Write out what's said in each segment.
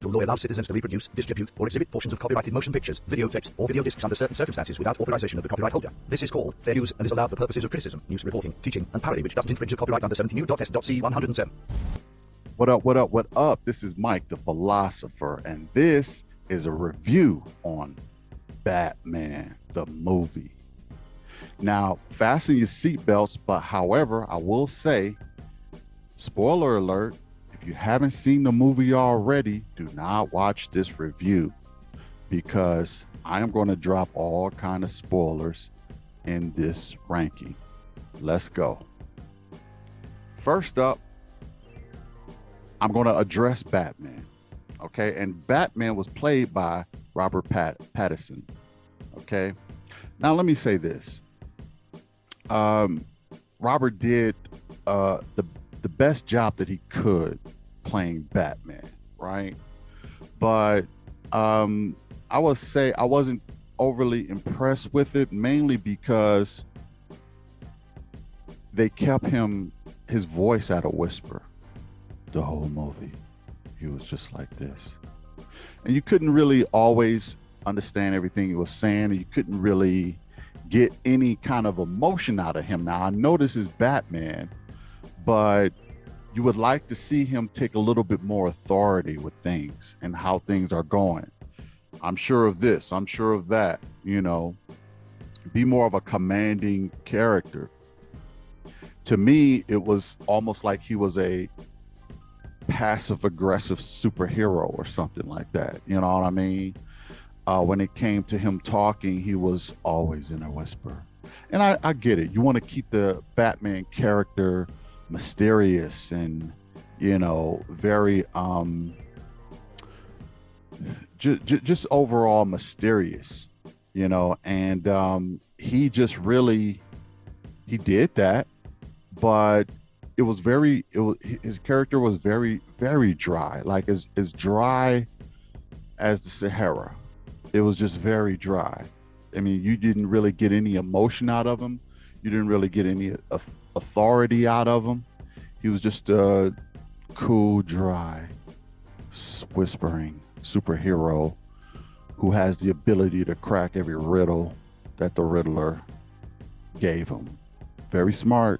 Untitled law allows citizens to reproduce, distribute, or exhibit portions of copyrighted motion pictures, videotapes, or video discs under certain circumstances without authorization of the copyright holder. This is called fair use and is allowed for purposes of criticism, news reporting, teaching, and parody, which doesn't infringe the copyright under 17U.S.C. 107. What up, what up, what up? This is Mike, the philosopher, and this is a review on Batman, the movie. Now, fasten your seatbelts, but however, I will say, spoiler alert, if you haven't seen the movie already, do not watch this review because I am going to drop all kind of spoilers in this ranking. Let's go. First up, I'm going to address Batman. Okay, and Batman was played by Robert Pattinson. Okay, now let me say this. Robert did the best job that he could playing Batman, right? But I would say I wasn't overly impressed with it, mainly because they kept his voice at a whisper the whole movie. He was just like this, and you couldn't really always understand everything he was saying, and you couldn't really get any kind of emotion out of him. Now, I know this is Batman, but you would like to see him take a little bit more authority with things and how things are going. I'm sure of this, I'm sure of that, you know, be more of a commanding character. To me, it was almost like he was a passive aggressive superhero or something like that. You know what I mean? When it came to him talking, he was always in a whisper. And I get it. You want to keep the Batman character mysterious and, you know, very just overall mysterious, you know, and he just really, he did that, but his character was very, very dry, like as dry as the Sahara. It was just very dry. I mean, you didn't really get any emotion out of him. You didn't really get any authority out of him. He was just a cool, dry, whispering superhero who has the ability to crack every riddle that the Riddler gave him. Very smart,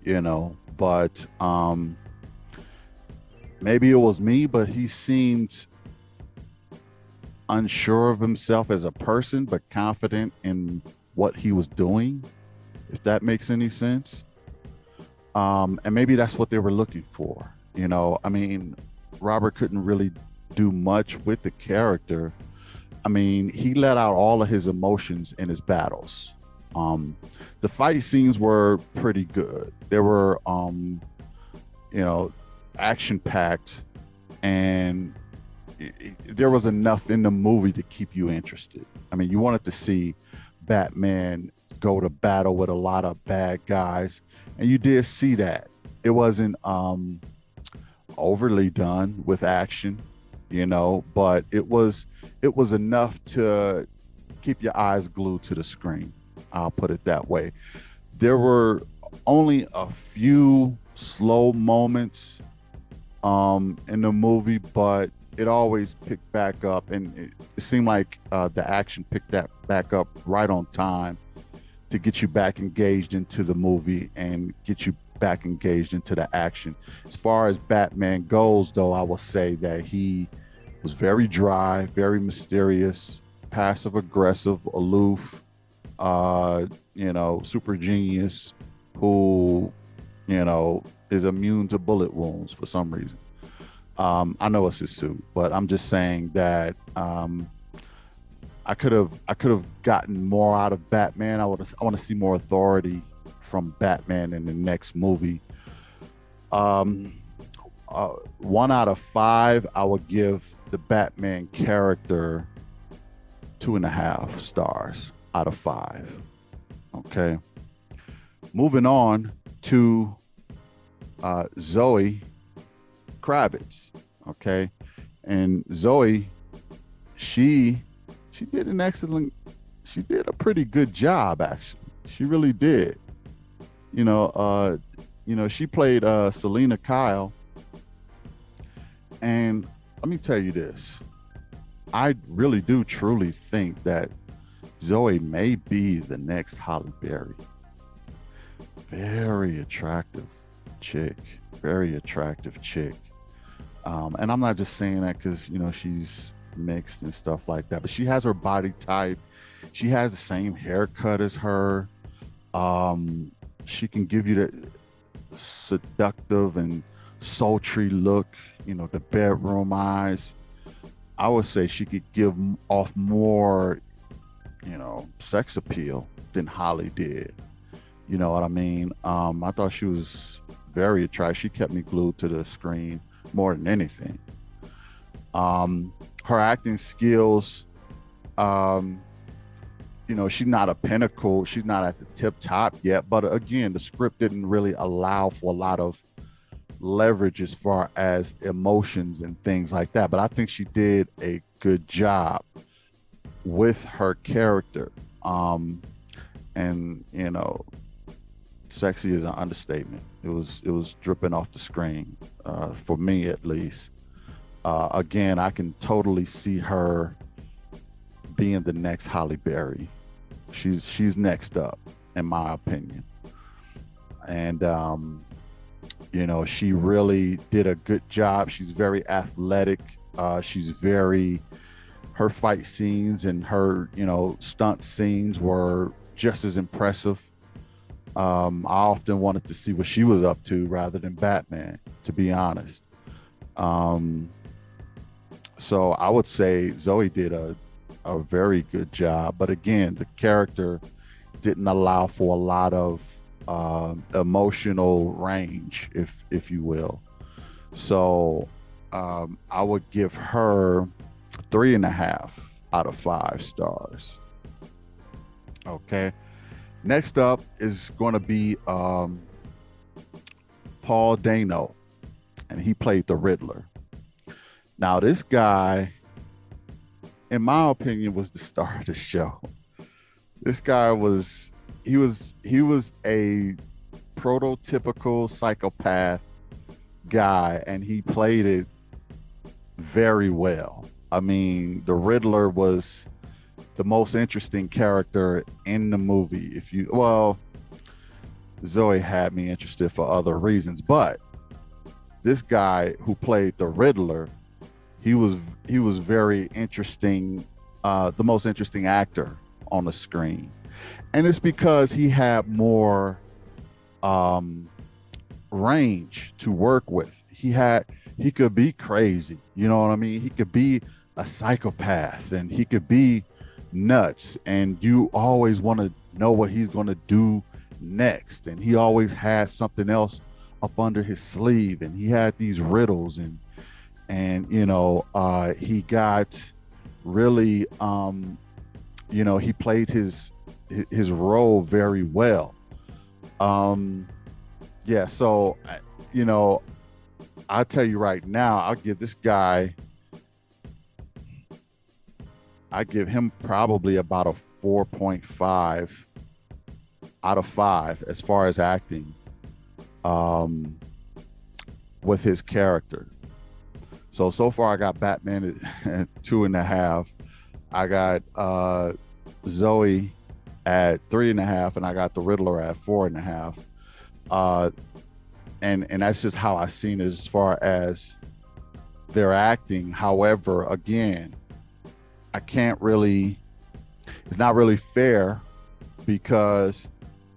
you know, but maybe it was me, but he seemed unsure of himself as a person, but confident in what he was doing, if that makes any sense. And maybe that's what they were looking for. You know, I mean, Robert couldn't really do much with the character. I mean, he let out all of his emotions in his battles. The fight scenes were pretty good. They were, you know, action-packed, and there was enough in the movie to keep you interested. I mean, you wanted to see Batman go to battle with a lot of bad guys, and you did see that. It wasn't overly done with action, you know, but it was enough to keep your eyes glued to the screen. I'll put it that way. There were only a few slow moments in the movie, but it always picked back up, and it seemed like the action picked that back up right on time to get you back engaged into the movie and get you back engaged into the action. As far as Batman goes, though, I will say that he was very dry, very mysterious, passive aggressive, aloof, you know, super genius who, you know, is immune to bullet wounds for some reason. I know it's his suit, but I'm just saying that I could have gotten more out of Batman. I want to see more authority from Batman in the next movie. 1 out of 5, I would give the Batman character 2.5 stars out of 5. Okay. Moving on to Zoe Kravitz. Okay. And Zoe, she did a pretty good job, actually. She really did. You know, she played Selena Kyle, and let me tell you this. I really do truly think that Zoe may be the next Halle Berry. Very attractive chick. Very attractive chick. And I'm not just saying that because, you know, she's mixed and stuff like that, but she has her body type. She has the same haircut as her. She can give you the seductive and sultry look, you know, the bedroom eyes. I would say she could give off more, you know, sex appeal than Holly did. You know what I mean? I thought she was very attractive. She kept me glued to the screen more than anything. Her acting skills, you know, she's not a pinnacle. She's not at the tip top yet. But again, the script didn't really allow for a lot of leverage as far as emotions and things like that. But I think she did a good job with her character. And, you know, sexy is an understatement. It was dripping off the screen, for me at least. Again, I can totally see her being the next Halle Berry. She's next up, in my opinion. And you know, she really did a good job. She's very athletic. Her fight scenes and her, you know, stunt scenes were just as impressive. I often wanted to see what she was up to rather than Batman, to be honest. So I would say Zoe did a very good job, but again, the character didn't allow for a lot of emotional range, if you will. So I would give her 3.5 out of 5 stars. Okay. Next up is going to be Paul Dano, and he played the Riddler. Now, this guy, in my opinion, was the star of the show. This guy was a prototypical psychopath guy, and he played it very well. I mean, the Riddler was the most interesting character in the movie. Zoe had me interested for other reasons, but this guy who played the Riddler, he was very interesting, the most interesting actor on the screen. And it's because he had more range to work with. He could be crazy, you know what I mean? He could be a psychopath, and he could be nuts, and you always want to know what he's going to do next. And he always had something else up under his sleeve, and he had these riddles, and you know, he got really, you know, he played his role very well. Yeah, so, you know, I'll tell you right now, I'll give this guy, I give him probably about a 4.5 out of 5 as far as acting, with his character. So far I got Batman at 2.5. I got Zoe at 3.5, and I got the Riddler at 4.5. And that's just how I seen it as far as their acting. However, again, it's not really fair, because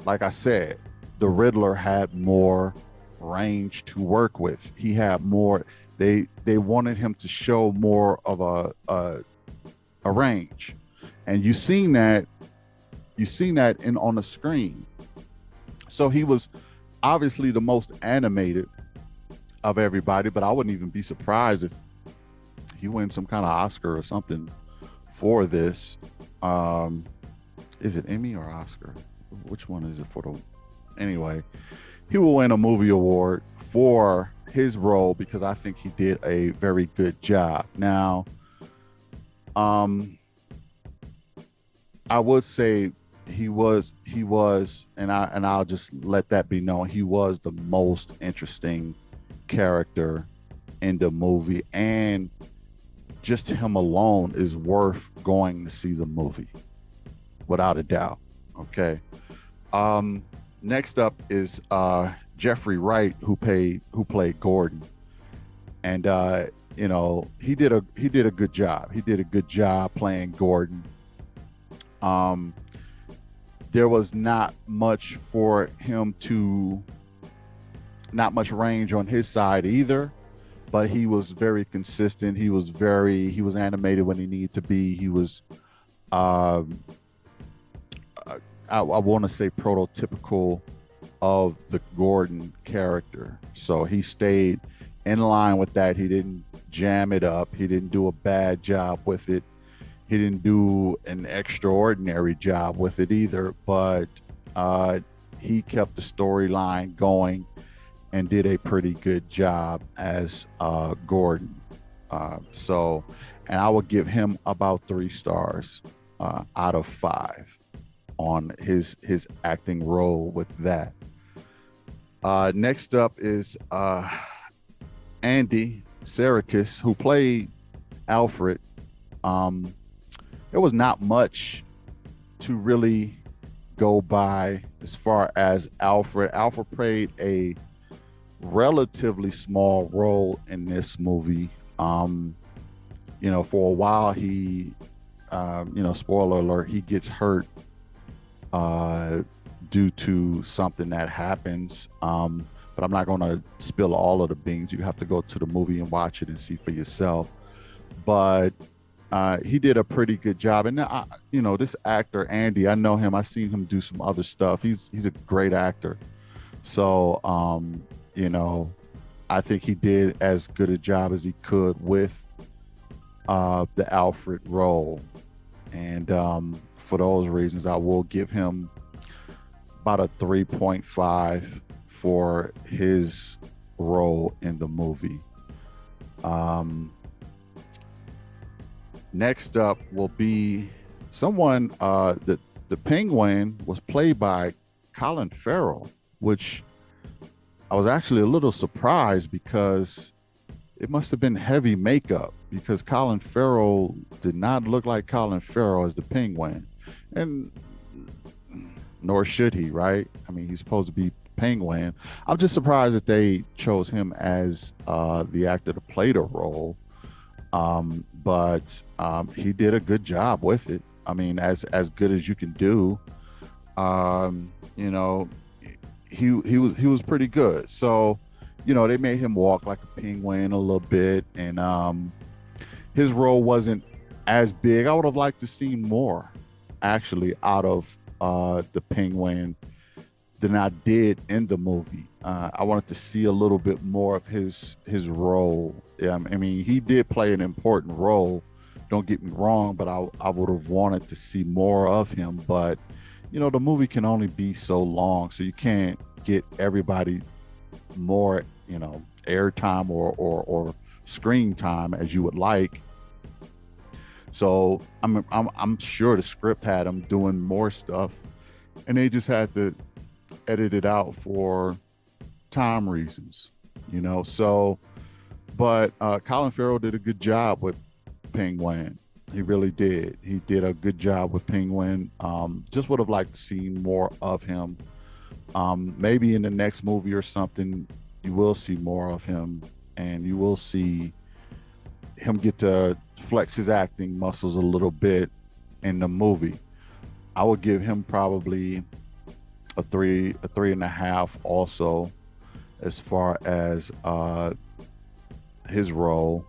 like I said, the Riddler had more range to work with. He had more, they wanted him to show more of a range. And you seen that on the screen. So he was obviously the most animated of everybody, but I wouldn't even be surprised if he wins some kind of Oscar or something for this. Is it Emmy or Oscar? Which one is it for anyway, he will win a movie award for his role, because I think he did a very good job. Now, I would say he was, and I'll just let that be known, he was the most interesting character in the movie, and just him alone is worth going to see the movie, without a doubt. Okay. Next up is Jeffrey Wright, who played Gordon, and he did a good job. He did a good job playing Gordon. There was not much for him to, not much range on his side either, but he was very consistent. He was animated when he needed to be. He was, I want to say, prototypical of the Gordon character. So he stayed in line with that. He didn't jam it up. He didn't do a bad job with it. He didn't do an extraordinary job with it either, but he kept the storyline going and did a pretty good job as Gordon. And I would give him about 3 stars out of 5 on his acting role with that. Next up is Andy Serkis, who played Alfred. There was not much to really go by as far as Alfred. Alfred played a relatively small role in this movie. For a while he, spoiler alert, he gets hurt due to something that happens. But I'm not going to spill all of the beans. You have to go to the movie and watch it and see for yourself. But he did a pretty good job. And this actor, Andy, I know him. I've seen him do some other stuff. He's a great actor. So, I think he did as good a job as he could with the Alfred role. And for those reasons, I will give him about a 3.5 for his role in the movie. Next up will be someone, the Penguin was played by Colin Farrell, which I was actually a little surprised because it must have been heavy makeup, because Colin Farrell did not look like Colin Farrell as the Penguin, and nor should he, right? I mean, he's supposed to be Penguin. I'm just surprised that they chose him as the actor to play the role. But he did a good job with it. I mean, as good as you can do. He was pretty good. So, they made him walk like a penguin a little bit, and his role wasn't as big. I would have liked to see more, actually, out of the Penguin than I did in the movie. I wanted to see a little bit more of his role. I mean, he did play an important role, don't get me wrong, but I would have wanted to see more of him. But, the movie can only be so long, so you can't get everybody more, airtime or screen time as you would like. So I'm sure the script had him doing more stuff, and they just had to edit it out for time reasons, So, but Colin Farrell did a good job with Penguin. He really did. He did a good job with Penguin. Just would have liked to see more of him. Maybe in the next movie or something, you will see more of him, and you will see him get to flex his acting muscles a little bit in the movie. I would give him probably a 3.5 also, as far as his role.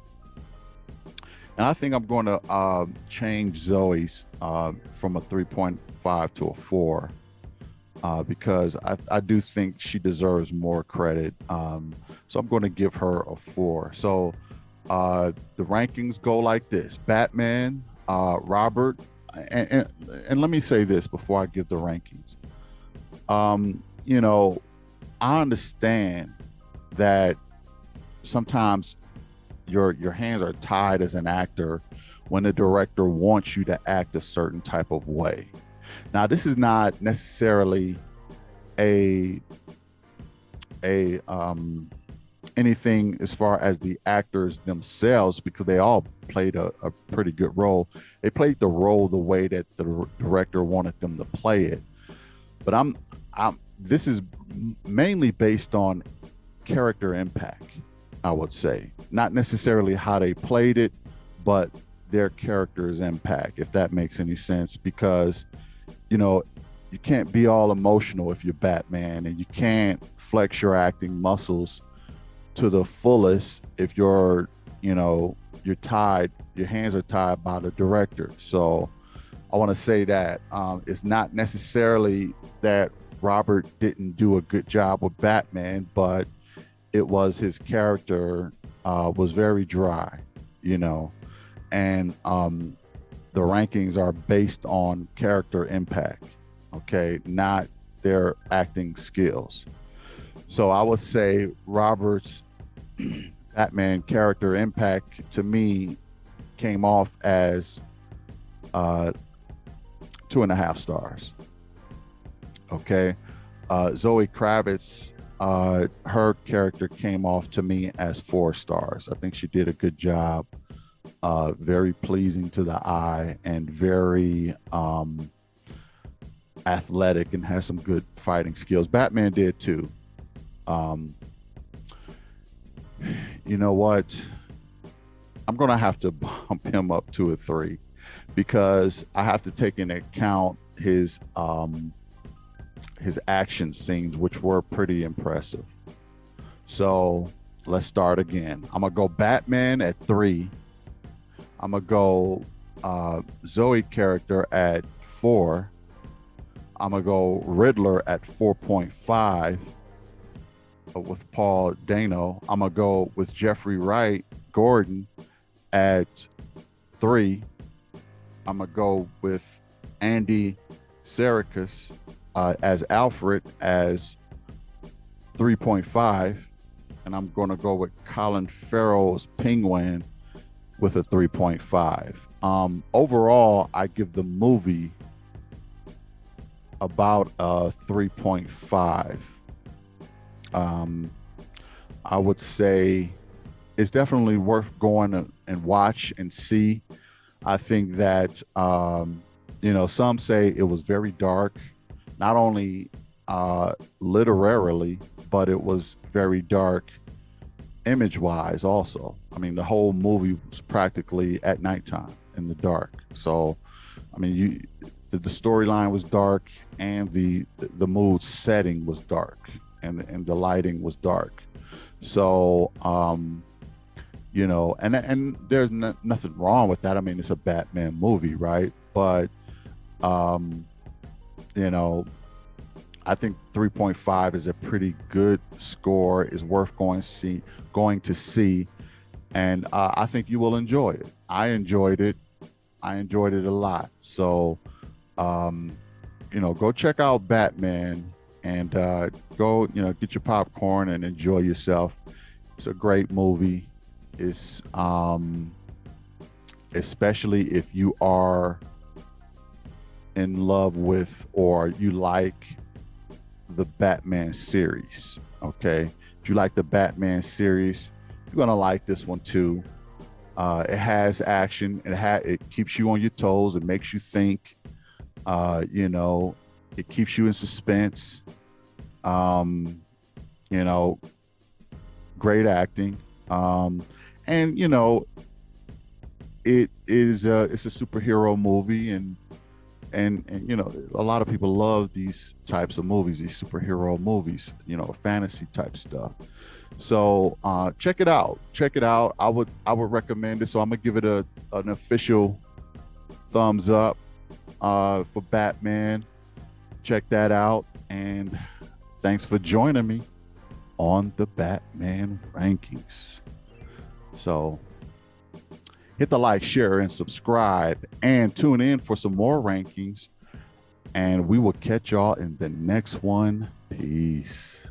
And I think I'm going to change Zoe's from a 3.5 to a 4 because I do think she deserves more credit. So I'm going to give her a 4. So the rankings go like this: Batman, Robert, and let me say this before I give the rankings. I understand that sometimes your hands are tied as an actor when the director wants you to act a certain type of way. Now, this is not necessarily a anything as far as the actors themselves, because they all played a pretty good role. They played the role the way that the director wanted them to play it. But this is mainly based on character impact, I would say. Not necessarily how they played it, but their character's impact, if that makes any sense. Because, you know, you can't be all emotional if you're Batman, and you can't flex your acting muscles to the fullest if you're tied, your hands are tied by the director. So I want to say that it's not necessarily that Robert didn't do a good job with Batman, but it was his character was very dry, and the rankings are based on character impact, okay, not their acting skills. So I would say Robert's Batman character impact to me came off as 2.5 stars. Okay. Zoe Kravitz, her character came off to me as 4 stars. I think she did a good job. Very pleasing to the eye and very athletic and has some good fighting skills. Batman did too. You know what? I'm going to have to bump him up to a 3 because I have to take into account his action scenes, which were pretty impressive. So let's start again. I'm going to go Batman at 3. I'm going to go Zoe character at 4. I'm going to go Riddler at 4.5 with Paul Dano. I'm going to go with Jeffrey Wright Gordon at 3. I'm going to go with Andy Serkis as Alfred as 3.5. And I'm going to go with Colin Farrell's Penguin with a 3.5. Overall, I give the movie about a 3.5. I would say it's definitely worth going and watch and see. I think that, some say it was very dark, not only literarily, but it was very dark image-wise also. I mean, the whole movie was practically at nighttime in the dark. So, I mean, the storyline was dark and the mood setting was dark and the lighting was dark. So, and there's nothing wrong with that. I mean, it's a Batman movie, right? But, I think 3.5 is a pretty good score. Is worth going to see, and I think you will enjoy it. I enjoyed it a lot. So, go check out Batman and go, get your popcorn and enjoy yourself. It's a great movie. It's especially if you are in love with or you like the Batman series. Okay, if you like the Batman series, you're gonna like this one too. It has action. It keeps you on your toes. It makes you think. It keeps you in suspense. Great acting. And it's a superhero movie, and a lot of people love these types of movies, these superhero movies, fantasy type stuff. So check it out. I would recommend it. So I'm gonna give it an official thumbs up for Batman. Check that out, and thanks for joining me on the Batman rankings. So hit the like, share, and subscribe, and tune in for some more rankings. And we will catch y'all in the next one. Peace.